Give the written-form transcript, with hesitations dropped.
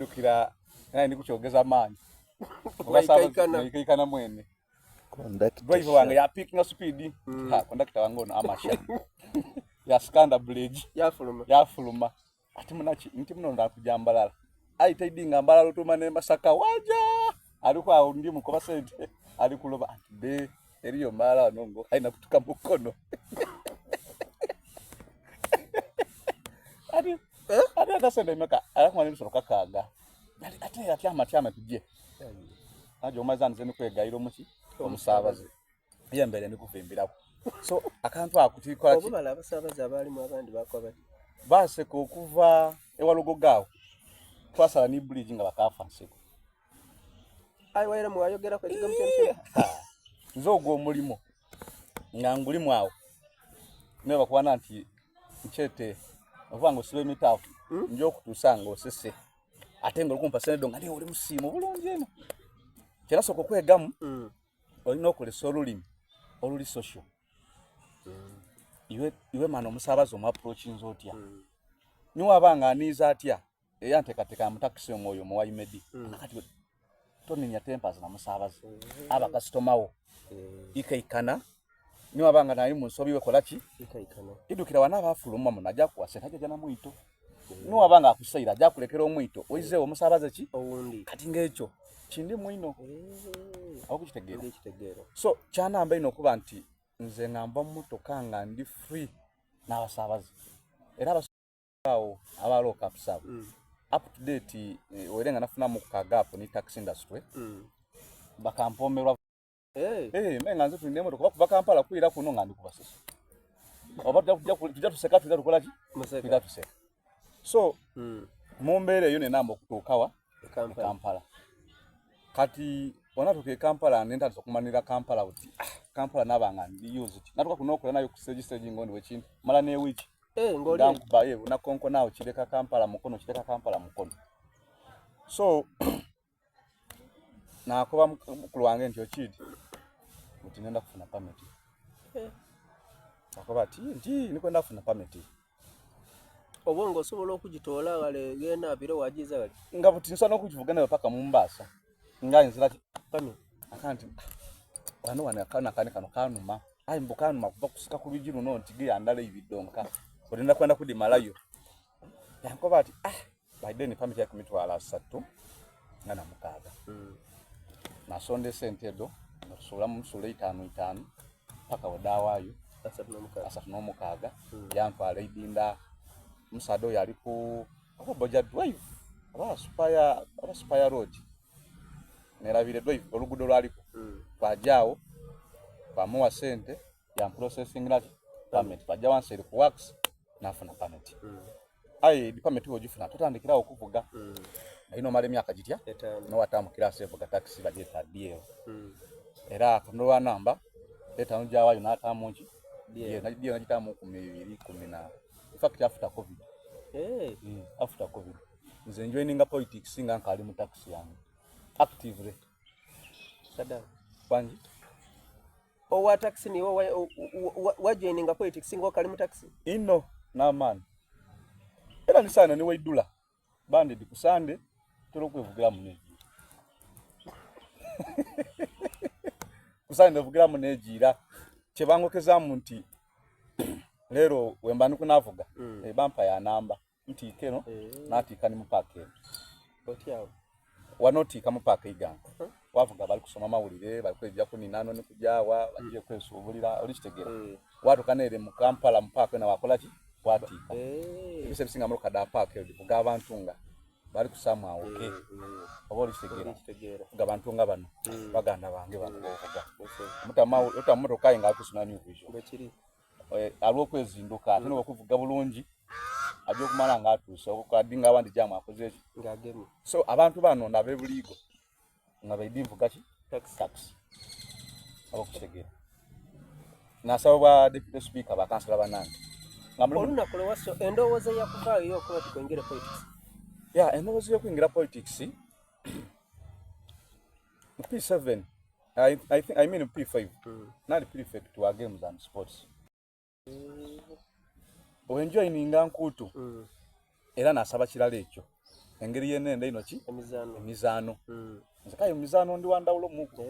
Lukira ndi kuchogeza manyi. Okaikana mwene. Driver wange ya pick na speed. Ha, conductor wangu no amasha. Ya skanda bridge. Ya fuluma. Ati munachi, nti muno ndakujambalala. Aita idinga mbalalo tumane masaka waja. Alikuwa aundi mukoba sente. Alikuloba ati be eriyo mala nongo aina kutuka mukono. Ati atasende meka alakumani lusoroka kaga. Ati amachama tujye. Ajo mazani zenu kwegairo muki omusabaze. Iya mbere ndi kuvimbirako. So akantu akutikora ki. Okubala abasabaze abali mu abandi bakoba. Base ko kuva ewalogo gawo. Twasala ni bridge nga bakafa nseko. Ai waira mu ayogera ko kigamu cyane. Nzogo omulimo. Nganguli mwawo. Ne bakwana nti nchete ovango sibe mitafu. Njo kutusanga osese. Atengo kumpa senedo ngali oli musimo bulungi eno. Kera soko kwegamu. Olina okolesa olulimi oluli social. Iwe mano omusabaze omu approach nzotya. Niwa abanga aniza atya eyantekateka mu taxi omwoyo mu wayimedi. Nakati toninya tempers na musabaze. Aba customer wo. Ikaikana. Niwa abanga nayi munsobi we kolaki? Ikaikana. Idukira wana bafuluma munaja kuwase tajja jana mwito. Niwa abanga akusaira ajja kulekera omwito. Oize omusabaze ki? Owundi. Kati ngecho. Chindi mwino. Okukitegera. So chana ambaye nokuba nti nze ngamba mmotoka nga ndi free n'abasabaze. Era abasabawo abalo kapsabo. Up to date werenga nafuna mu kagapo ni taxi industry. Bakampomerwa. Menga nze tulinde motoka kuba Kampala kuira kuno ngandi kubasesa. Obadde tujja tuseka tukola ki? Tujja tuseka. So mumbere yone namba okutukawa Kampala. Kati wanatuke Kampala nenda zokumanira Kampala uti Kampala nabanga ndi use it natuka kunokola nayo kuseji ngondi wechini mala ne wiki ngoli ndamkuba ye una konko nawo kireka Kampala mukono so na kuba mukulu wange ntyo chidi uti nenda kufuna permit akoba ti nikwenda kufuna permit obongo sobola okugitola wale gena biro wajiza wale ngabuti nsana okujivugana paka Mombasa nganzira pami akanti wano akana kanuma ayi mbukanuma kuva kusika ku bijiru no ntige andale ibidonka odenda kwenda kudimalayo yankoba ati by then permit ya kumitwala 3 ngana mukaga na sonde sentedo nasola musule 5 paka odawayo asatu no mukaga yantwala idinda musado yali ku boja drive aba spire road nerabire drive olugudo lwaliko kwajawo pamuwa sente ya processing na permit pajawa nsere ku works nafuna permit di permit wojifuna tutandikira okuvuga ino mali myaka jitya no watamu class evuga taxi bajeta DL era kundowa namba eta njawa yunata munji DL najitamu 2010 in fact after covid after covid nze joining politics singa nkali mu taxi yangu actively sada kwanji owa taxi ni wa joining politics singa kali mu taxi ino na man era ni sana ni waidula bande dikusande tolo kwevugira muneji kusande vugira munejira chebangokeza munti lero wembani kunavuga bampa ya namba nti keno nati kani mupake otyawo wanoti kama paka iganga wavuga bali kusoma mawulire bali kwejja kuni nano ni kujawa bagiye kwesubulira olikitegera watu kanere mu Kampala mpaka na wakola ki watika bise bisinga mu kada paka buga abantunga bali kusama oboli kitegera buga abantunga bano baganda bange bavuga mutama utamuto kayinga akusuna new vision bekiri alwo kwezinduka ate no kuvuga bulungi abyo kumala ngatuso okadinga abandi jamu akoze ngagemi so abantu bano ndabe buligo ngabedimvu gachi tax abokutegera nasaba deputy speaker bakansala banange oluna kole waso endowoze yakuva iyo ko tukwingira politics endowoze yokwingira politics P7 I mean P5 not prefect to our games and sports oenjoy ninga nkutu era nasaba kirala ekyo engeri yenende ino ki emizaano emizaano nzikayo mizaano ndi wandawulo muko